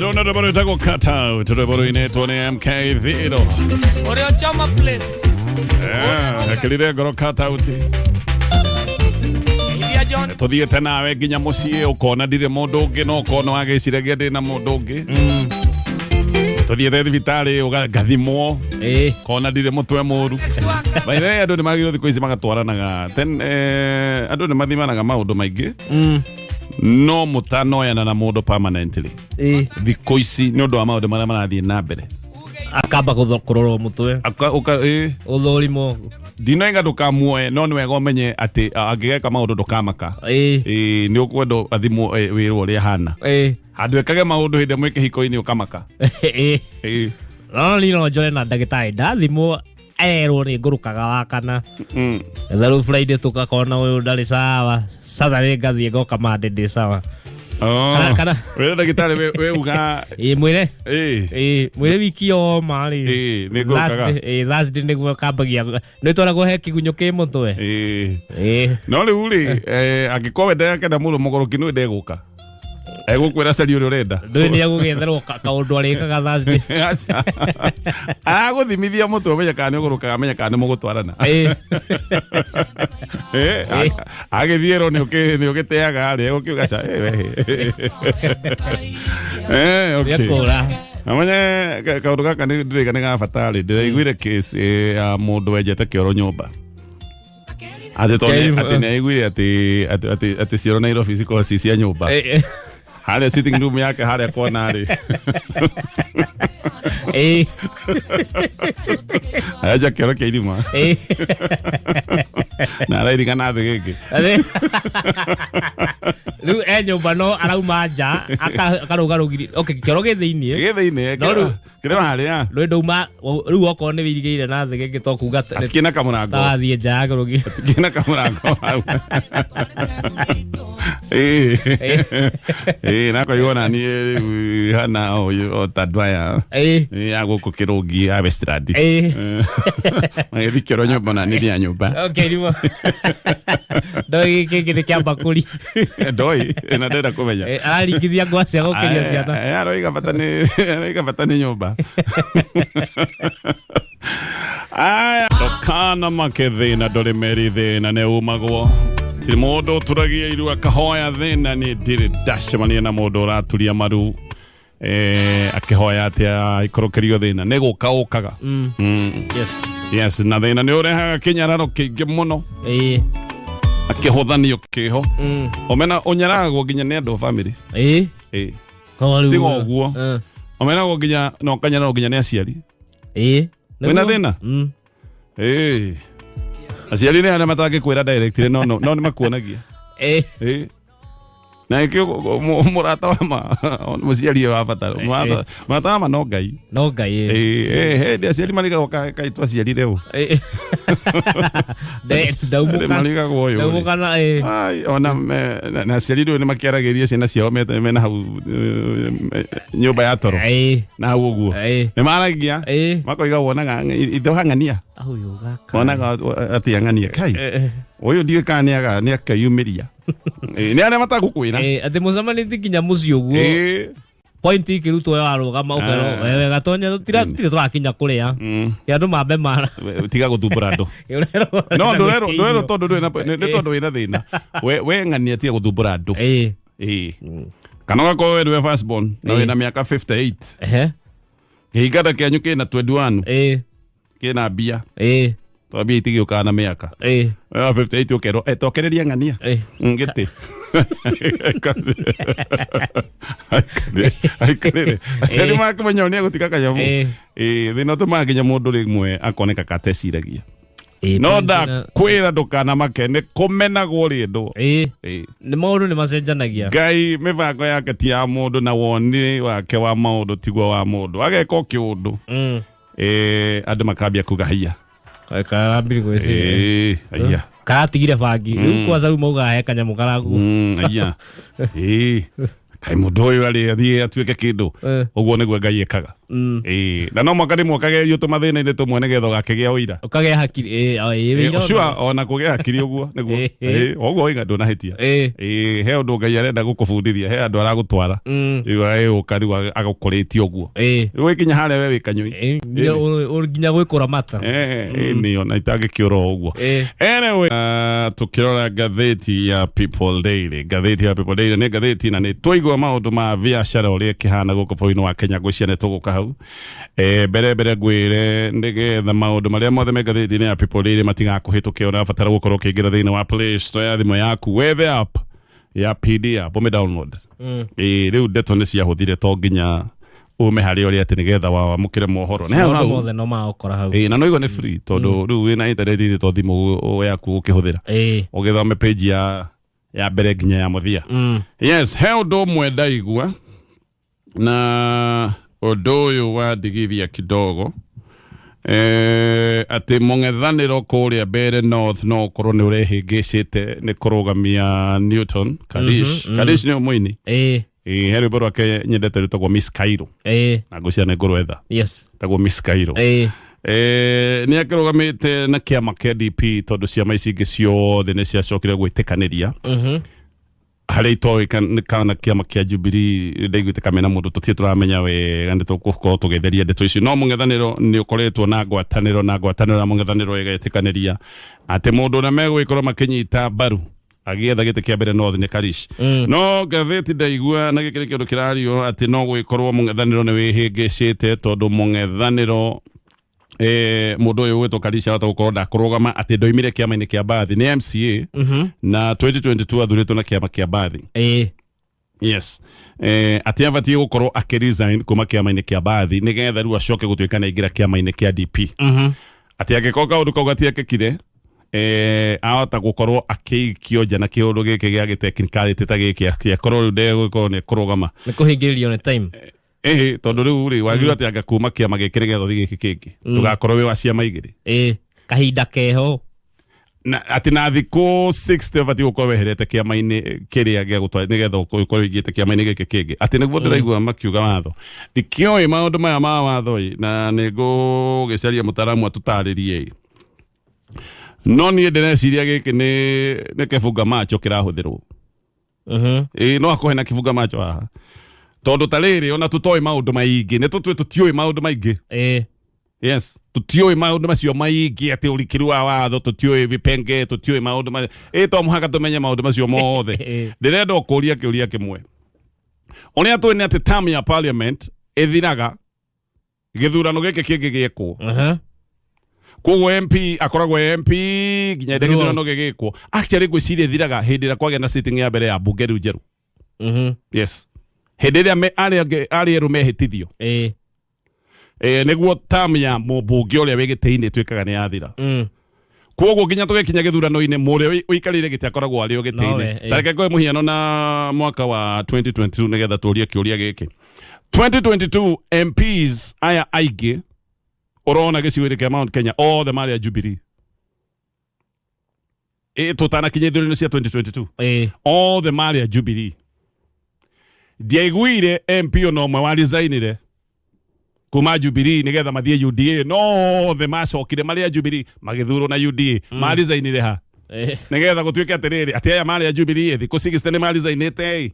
Rona roboro tago kata, roboro ineto ne MK Viro. Ore chama place. Akilire goro kata uti. Tuthiete nawe nginya mucii ukona ndire mundu ungi no ukona wagiciragia ndina mundu ungi. Tuthiete thibitari ugathimwo kona ndire mutwe muru. Baire andu ni magiro thikũ ici magatwaranaga andu ni mathimanaga maundu maingi no mutanoyana na mundu permanently thikũ ici ni undu wa maundu maria marathie na mbere akamba kurorwo mutwe uthorimo ndinoenga ndukamuoe no ni wega umenye ati angigeka maundu ndukamaka ni ukwenda athimwo wĩrwo ũrĩa hana handu ekage maundu hĩndĩ mwĩ kĩhiko-inĩ ukamaka no lino njore na ndagĩtarĩ ndathimwo erwo nĩ ngũrũkaga wakana rĩu Friday tukakona ũyũ ndarĩ sawa Saturday ngathiĩ ngoka Monday ndĩ sawa kana wewe ndagĩtarĩ we uga mwĩre mwĩre wiki yo mari nĩ ngũrũkaga Thursday nĩguo kambagia nĩ twaragwo he kĩgunyũ kĩ mũtwe no rĩu rĩ angĩkorwo wendekenda mũndũ mũgũrũki nĩ ndegũka egũkwĩra cari ũrĩa ũrenda ndũĩ nĩ egũgĩetherwo kaũndũ arĩkaga Thursday agũthimithia mũtwe ũmenye kana nĩ ũgũrũkaga amenye kana nĩ mũgũtwarana agĩthiĩrwo nĩ ũgĩteaga rĩ egũkiuga ca amenye kaũndũ gaka ndĩrĩga nĩ gabatarĩ ndĩraiguire case ya mũndũ wenjete kĩoro nyũmba atĩ nĩ aiguire atĩ cioro Nairobi cikorwo ci cia nyũmba harĩa sitting room yake harĩa kona rĩ aja kĩoro kĩa irima na arairigana thĩ gĩkĩ rĩu nyũmba no arauma nja akarũgarũgiri kĩoro gĩ thĩinĩ kĩrĩ harĩa rĩu ndauma rĩu okorwo nĩ wĩirigĩire na thĩ gĩkĩ to kuga kĩna kamũrango tathiĩ nja ya kĩrũgiri kĩna kamũrango hau nakoigua nani hana o tandwaya ya gũkũ kĩrũngi ya Westland magĩthi kĩoro nyũmba na nĩ thia nyũmba rimo ndoi gĩkĩ nĩ kĩa mbakũri ndoi na ndenda kũmenya araringithia ngwacĩ agũkĩria ciana aroiga bata nĩ nyũmba aya ndũkana make thĩna ndũrĩ meri thĩna nĩ umagwo ti mũndũ ũtũragia iru akahoya thĩna nĩ ndĩrĩ ndacemania na mũndũ ũraturia maru akĩhoya atĩ ikorokerio thĩna nĩ gũka ũkaga yes na thĩna nĩ ũrehaga kĩnyararo kĩingĩ mũno akĩhũthanio kĩho omena ũnyaragwo nginya nĩ andũ family tiga ũguo omenagwo nginya no kanyararo nginya nĩ aciari wĩna thĩna aciari nĩ arĩa matangĩkwĩra directly no nĩ makuonagia na ikio murata wa muciari wa bata murata wa no ngai ndi aciari mariga kaitwa aciari reu mariga goyo ai ona na aciari reu ni makiaragiria ciana ciao mena hau nyumba ya toro na hau uguo ni maragia makoiga wonaga itho hangania wonaga atiangania kai uyu ndiwe kana ni akayumiria ni arĩa matagũkwĩra atĩ mũcemanĩtie nginya mũciĩ ũguo point ikĩrutwo we warũgama ũkerwo wewe Gatonye tũtirĩ tũrakinya kũrĩa andũ mambe mara tiga gũthumbũra andũ no ndũrerwo tondũ nĩ tondũ wĩna thĩna we ng'ania tiga gũthumbũra andũ kana ũgakorwo we nĩwe first born na wĩna mĩaka 58 kĩhingana kĩanyu kĩna 21 kĩna mbia twambia itigĩũkaga na mĩaka 58 ũkerwo tokereria ng'ania ngĩtĩ aikarĩre aciari makĩmenya nĩ egũtiga kanyamũ thĩna ũtũmaga nginya mũndũ rĩmwe akoneka kateciragia no ndakwĩra ndũkanamake nĩ kũmenagwo rĩndwo nĩ maũndũ nĩ macenjanagia Ngai mĩbango yake ti ya mũndũ na woni wake wa maũndũ tiguo wa mũndũ ageka kĩũndũ andũ makambia kuga haiya karambiri gwĩciria aya karatigire bangi rĩu kwanza rĩu mauga he kanyamũ karagu aya kai mundu uyu ari athie atuike kindu uguo niguo Ngai ekaga na no mwaka rimwe kagerio tumathina ine tumwe nigetha gakigia uira ukagea hakiri ucio ona kugia hakiri uguo niguo uguo inga ndonahitia he undu Ngai arenda gukubundithia he andu aragutwara riu ukari agakuretie uguo riu ikinya haria we wikanyui nginya gwikura mata ni ona itagikioro uguo anyway tukirora gatheti ya People Daily ni gatheti na ni twaigua maundu ma biashara uria kihana guku bũrũri-inĩ wa Kenya guciane tuguka hau mbere ngwire ndigetha maundu maria mothe me gatheti-inĩ ya People Daily matigakuhituke ona batara gukorwo ukiingira thiini wa Play Store ya thimu yaku wethe app ya PD app ume download riu ndeto ni ciahuthire to nginya ume hari uri ati nigetha wamukire mohoro mothe no maokora hau na no igo ni free tondu riu wina internet ni to thimu yaku ukihuthira ugithome page ya mbere nginya ya muthia yes he undu mwe ndaigua na undu uyu wa ndigithia kidogo ati mung'ethaniro kuria mbere north no korwo ni urehingicite ni kurugamia Newton Karis ni umuini heri boro ake nyendete ritagwo Miss Cairo na guciana ngurwetha yes tagwo Miss Cairo ni akirugamite na kiama kia DP tondu ciama ici ingi ciothe ni ciacokire gwitikaniria hari itoi kana kiama kia Jubilee ndaiguite kamena mundu tutie turamenya wega ndi tukuko tugetheria ndeto ici no mung'ethaniro ni ukoretwo na ngwataniro na mung'ethaniro igaitikaniria ati mundu na megwikorwo makinyita baru agietha gite kia mbere north ni Karis no gatheti ndaigua na gikiri kindu kirario ati no gwikorwo mung'ethaniro ni wihingicite tondu mung'ethaniro mundu uyu wetwo Karis ahota gukorwo ndakurugama ati ndoimire kiama-ini kia bathi ni MCA na 2022 athuritwo na kiama kia bathi yes ati avatie gukorwo akiresign kuma kiama-ini kia bathi nigetha riu acoke gutuika na ingira kiama-ini kia DP ati agikoka undu kau gatiekekire ahota gukorwo akikio jana kiundu giki gia technicality ta giki akorwo riu ndegwikorwo ni kurugama ni kuhingiririo ni time tondu riu ri wagirwo ati anga kuma kiama gikire getho giki kingi tugakorwo we wa ciama igiri kahinda keho na ati na thiku 60 vati gukorwo weherete kiama-ini kiria gia gutwara nigetha ukorwo igite kiama-ini giki kingi ati niguo ndiraigua makiuga watho ndikioi maundu maya ma watho na nigu gicaria mutaramu atutaririe no ni ndireciria giki ni kifunga macho kirahuthirwo no akohe na kifunga macho haha tondu tariri ona tutoi maundu maingi ni tutioi maundu maingi yes tutioi maundu macio maingi ati urikiru wa watho tutioi vipenge tutioi maundu ma to muhaka tumenye maundu macio mothe ndirenda ukuria kiuria kimwe uria twene ati term ya parliament ithiraga githurano giki kingi giekwo koguo MP akoragwo MP nginya githurano gigikwo actually gwiciria ithiraga hindi ira kwagĩa na sitting ya mbere ya bunge riu njeru yes hindi ria ari eru mehitithio niguo term ya mbunge uria wigite-ini twikaga ni yathira koguo nginya tugekinya githurano-ini muria uikarire giti akoragwo ari ugite-ini tareke ngoe muhiano na mwaka wa 2022 nigetha turie kiuria giki 2022 MPs aya aigi urona giciwiri kia Mount Kenya othe mari a Jubilee tutana kinya ithurano cia 2022 othe mari a Jubilee ndiaiguire MP no mwe wa resignire kuma Jubilee nigetha mathie UDA no the macokire mari a Jubilee magithurwo na UDA mari resignire ha nigetha gutuike atiriri ati aya mari a Jubilee thiku 60 ni mari resignite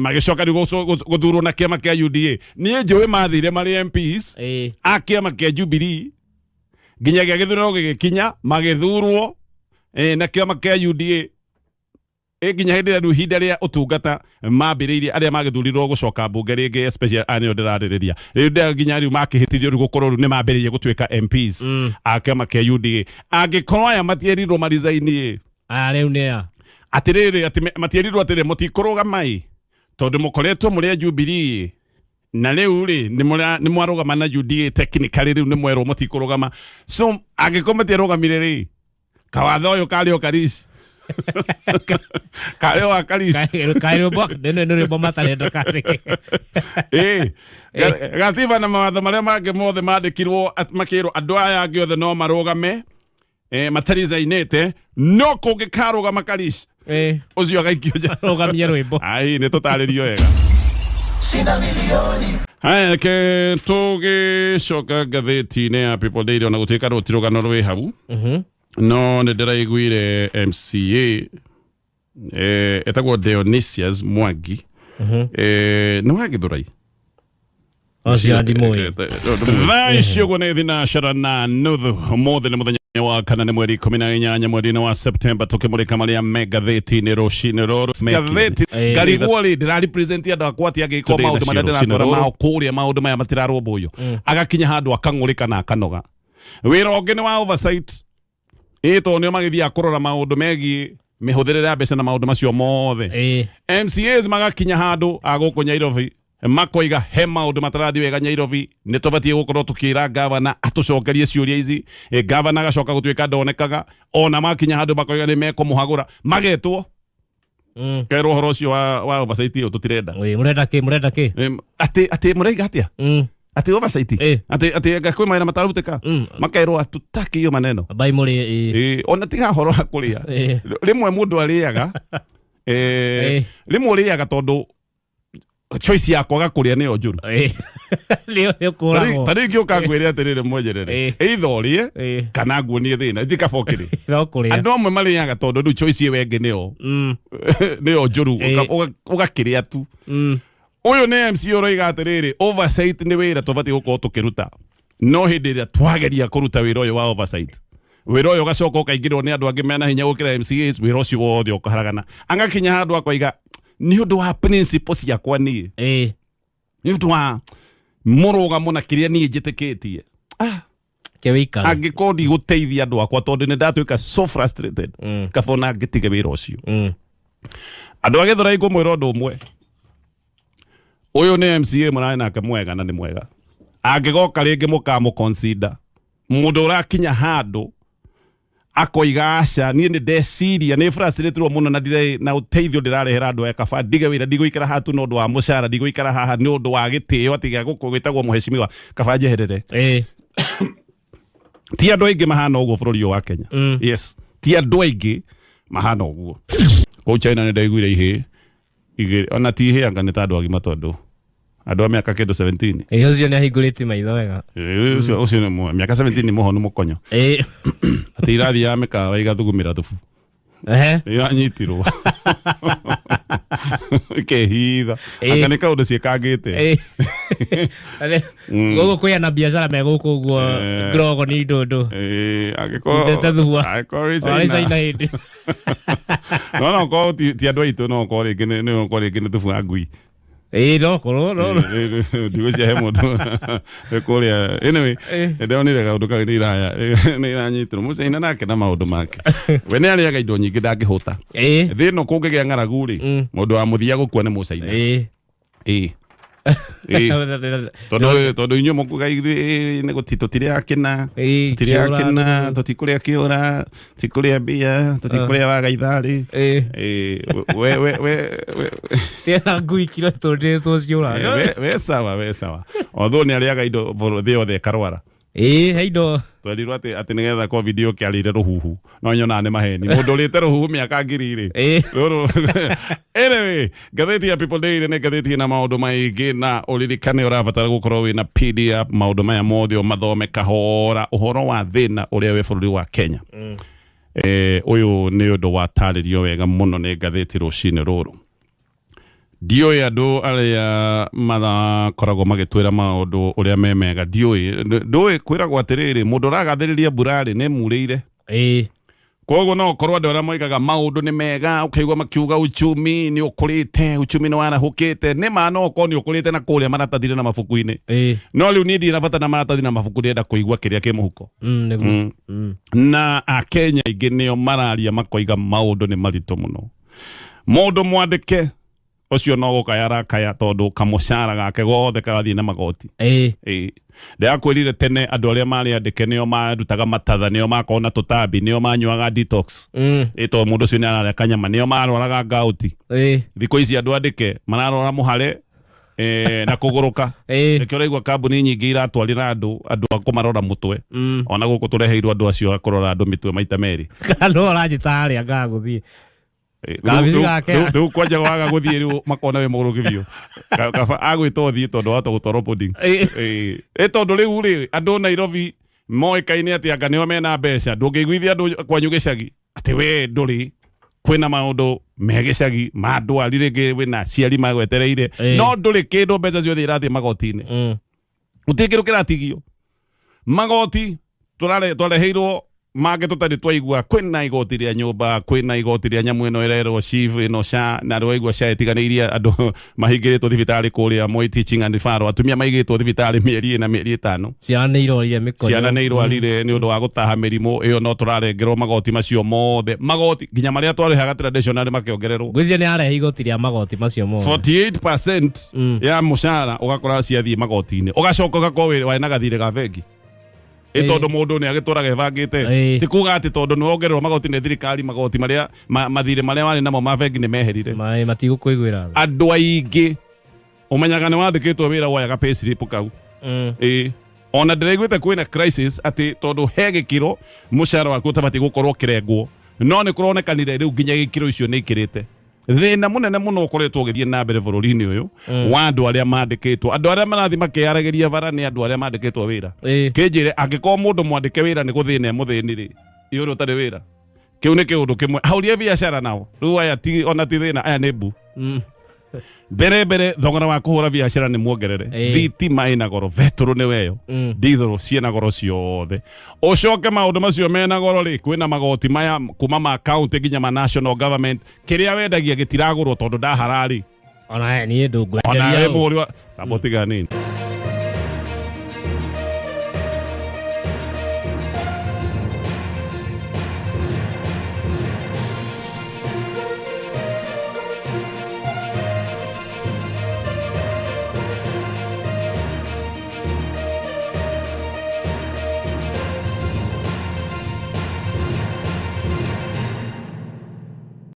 magicoka guthurwo na kiama kia UDA nie njuwe mathire mari MPs a kiama kia Jubilee nginya gia githurano gigikinya magithurwo na kiama kia UDA nginya hindi ria hinda ria utungata mambiriirie aria magithurirwo gucoka bunge ringi especially anio ndiraririria riu nginya riu makihitithio riu gukorwo riu ni mambiriirie gutuika MPs a kiama kia UDA angikorwo aya matierirwo marizaini riu ni ya atiriri ati matierirwo atiri mutikurugama tondu mukoretwo muri a Jubilee na riu ri ni mwarugama na UDA technically riu ni mwerwo mutikurugama so angikorwo matierugamire ri kawatho uyu kario Karis kario wa Karis kario bok nene bo matarenda karike gatiba na mawatho maria mangi mothe mandikirwo makiro andu aya angi othe no marugame matarizainete no kungikarugama Karis ucio agaikio nja rugamia rwimbo ai ni tutaririo wega Sina milioni. Haya ke tugicoka ngathĩti-inĩ ya People Daily ona gũtuĩka rũtirũgano rwĩ hau no nĩ ndĩraiguire MCA etagwo Dionysius Mwangi nĩ wa Gĩthũrai ocio ndimũĩ thaa icio guo nĩ thinacara na nuthu ũmũthĩ nĩ mũthenya wa kana nĩ mweri 18 mweri-inĩ wa September tukimurika maria megathĩti-inĩ rũcinĩ rũrũ gathĩti ngarigwo rĩ ndĩrarepresent andũ akwa atĩ agĩkwo maũndũ marĩa ndĩrakora mao kũrĩa maũndũ maya matirarũmbũiyo agakinya handũ akang'ũrĩka na akanoga wĩra ũngĩ nĩ wa oversight tondũ nĩo magĩthiaga kũrora maũndũ megiĩ mĩhũthĩrĩre ya mbeca na maũndũ macio mothe MCAs magakinya handũ agũkũ Nairobi makoiga he maũndũ matarathi wega Nairobi nĩ tũbatie gũkorwo tũkĩra gavana atũcokerie ciũria ici gavana agacoka gũtuĩka ndonekaga ona makinya handũ makoiga nĩ mekũmũhagũra magetwo kerwo ũhoro ũcio wa oversight ũyũ tũtirenda mũrenda kĩ atĩ mũraiga atĩa atĩ oversight atĩ kwĩ mawĩra matarutĩka makerwo atutaki hiyo maneno bai mũrĩ ona tiga horo wa kũrĩa rĩmwe mũndũ arĩaga rĩmwe ũrĩaga tondũ choice yakwa gakuria nĩyo njũru nĩyo kũragwo tarĩngĩ ũkangwĩre atĩrĩrĩ mwenjerere either ũrĩe kana nguonie thĩna itikabokĩrĩ andũ amwe marĩaga tondũ rĩu choice ĩyo ĩngĩ nĩyo njũru ũgakĩrĩa tu ũyũ nĩ MC ũroiga atĩrĩrĩ oversight nĩ wĩra tũbatiĩ gũkorwo tũkĩruta no hĩndĩ ĩrĩa twageria kũruta wĩra ũyũ wa oversight wĩra ũyũ ũgacoka ũkaingĩrwo nĩ andũ angĩ mena hinya gũkĩra MCAs wĩra ũcio wothe ũkaharagana agakinya handũ akoiga nĩ ũndũ wa principle ciakwa niĩ nĩ ũndũ wa mũrũgamo na kĩrĩa niĩ njĩtĩkĩtie angĩkorwo ndigũteithia andũ akwa tondũ nĩ ndatuĩka so frustrated kabona ngĩtige wĩra ũcio andũ a Gĩthũrai ngũmwĩra ũndũ ũmwe ũyũ nĩ MCA mũrarĩ nake mwega na nĩ mwega angĩgoka rĩngĩ mũkamũconsider mũndũ ũrakinya handũ akoiga aca niĩ nĩ ndeciria nĩ frustrated mũno na ndirĩ na ũteithio ndĩrarehera andũ aya kaba ndige wĩra ndigũikara haha tu nĩ ũndũ wa mũcara ndigũikara haha nĩ ũndũ wa gĩtĩo atĩ gĩa gwĩtagwo mũheshimiwa kaba njeherere ti andũ aingĩ mahana ũguo bũrũri ũyũ wa Kenya yes ti andũ aingĩ mahana ũguo kũu China nĩ ndaiguire ihĩ ona ti ihĩ anga nĩ ta andũ agima tondũ andũ a mĩaka kĩndũ 17 ũcio nĩ ahingũrĩte maitho wega ũcio nĩ mĩaka 17 nĩ mũhonu mũkonyo atĩ irathi ya mĩkawa igathugumĩra thubu iranyitirwo ikehitha anga nĩ kaũndũ ciĩkangĩte gũkũ kwĩ na biacara me gũkũ ũguo ngrogo nĩ ndũndũ no korwo ti andũ aitũ no korwo rĩngĩ nĩ thubu ya ngui no korwo ndigũcia he mũndũ kũrĩa anyway ndĩronire kaũndũ kau nĩ iranyitĩrwo mũcaina nake na maũndũ make we nĩ arĩaga indo nyingĩ ndangĩhũta thĩ ĩno kũngĩgĩa ng'aragu rĩ mũndũ wa mũthia gũkua nĩ mũcaina tondũ inyuĩ mũkuga nĩ tũtirĩ akĩna tũtikũrĩa kĩũra tũtikũrĩa mbia tũtikũrĩa wagaitharĩ tena ngui kiro tũndĩtwo ciũra we sawa although nĩ arĩaga indo thĩ yothe ĩkarwara heindo twerirwo atĩ nĩgetha covid yũkĩarĩire rũhuhu no nyona nĩ maheni mũndũ ũrĩte rũhuhu mĩaka ngiri rĩ anyway ngathĩti ya People Daily nĩ ngathĩti na maũndũ maingĩ na ũririkane ũrabatara gũkorwo wĩna PDF maũndũ maya mothe ũmathome kahora ũhoro wa thĩna ũrĩa wĩ bũrũri wa Kenya ũyũ nĩ ũndũ watarĩrio wega mũno nĩ ngathĩti rũcinĩ rũrũ ndiũĩ andũ arĩa makoragwo magĩtwĩra maũndũ ũrĩa me mega ndũĩ kwĩragwo atĩrĩrĩ mũndũ ũragathĩrĩria mbura rĩ nĩ murĩire koguo no korwo andũ arĩa moigaga maũndũ nĩ mega ũkaigua makiuga uchumi nĩ ũkũrĩte uchumi nĩ warahũkĩte nĩ ma no korwo nĩ ũkũrĩte na kũrĩa maratathi na mabuku-inĩ no rĩu niĩ ndirabata na maratathi na mabuku ndĩrenda kũigua kĩrĩa kĩ mũhuko na Akenya aingĩ nĩo mararia makoiga maũndũ nĩ maritũ mũno mũndũ mwandĩke ũcio no gũkaya arakaya tondũ kamũcara gake gothe karathiĩ na magoti ndĩrakwĩrire tene andũ arĩa marĩ andĩke nĩo marutaga matatha nĩo makorwo na tũtambi nĩo manyuaga detox tondũ mũndũ ũcio nĩ ararĩa kanyama nĩo marwaraga ngauti thikũ ici andũ andĩke mararwara mũhare na kũgũrũka nĩkĩo ũraigua kambuni nyingĩ iratwarĩra andũ a kũmarora mũtwe ona gũkũ tũreheirwo andũ acio a kũrora andũ mĩtwe maita merĩ no ũranjĩta harĩa ngagũthiĩ Karis gake. Riu kwanja waga guthie riu makona we muguruki biu. Kaba agwito thie tondu wa gutoro pudding. Tondu riu ri andu Nairobi moikaine ati anga nio mena mbeca ndungiguithia andu kwanyu gicagi ati we nduri kwina maundu me gicagi mandwari ringi wina ciari magwetereire no nduri kindu mbeca ciothe irathie magoti-ini uti kindu kiratigio magoti twareheirwo mange tutari twaigua kwina igoti ria nyumba kwina igoti ria nyamu ino irerwo chief ino sha na rwaigua sha itiganiria andu mahingiritwo thibitari kuria Moi Teaching and Referral atumia maigitwo thibitari mieri na mieri 5 ciana nĩ irorire mĩkonyo ciana nĩ irwarire nĩ undu wa gutaha mĩrimũ iyo no turarengerwo magoti macio mothe magoti nginya maria twarihaga traditional makiongererwo gwĩcia nĩ arehe igoti ria magoti macio mothe 48% ya mushara ugakora ciathie magoti-ini ugacoka ugakorwo wina gathire ga bengi tondu mundu ni agituraga ebangite ti kuga ati tondu ni wongererwo magoti ni thirikari magoti maria mathire maria wari namo ma bengi ni meherire matigũkũiguĩra andu aingi umenyaga ni wandikitwo wira woyaga pay slip kau ona ndiraiguite kwina crisis ati tondu he gikiro mushara waku utabati gukorwo kirengwo no ni kuronekanire riu nginya gikiro icio ni ikirite thina munene muno ukoretwo ugithie na mbere bururi-ini uyu wa andu aria mandikitwo andu aria marathi makiarageria bara ni andu aria mandikitwo wira kinjire angikorwo mundu mwandike wira ni guthina muthini ri iuru utari wira kiu ni kiundu kimwe hauria biashara nao riu aya ti ona ti thina aya ni mbu mbere thogora wa kuhura biashara ni muongerere thitima ina goro veturu ni weyo ndithuru ciena goro ciothe ucoke maundu macio mena goro ri kwina magoti maya kuma ma county nginya ma national government kiria wendagia gitiragurwo tondu ndaharari ona ni ndungwe ona we muri tabotiga nini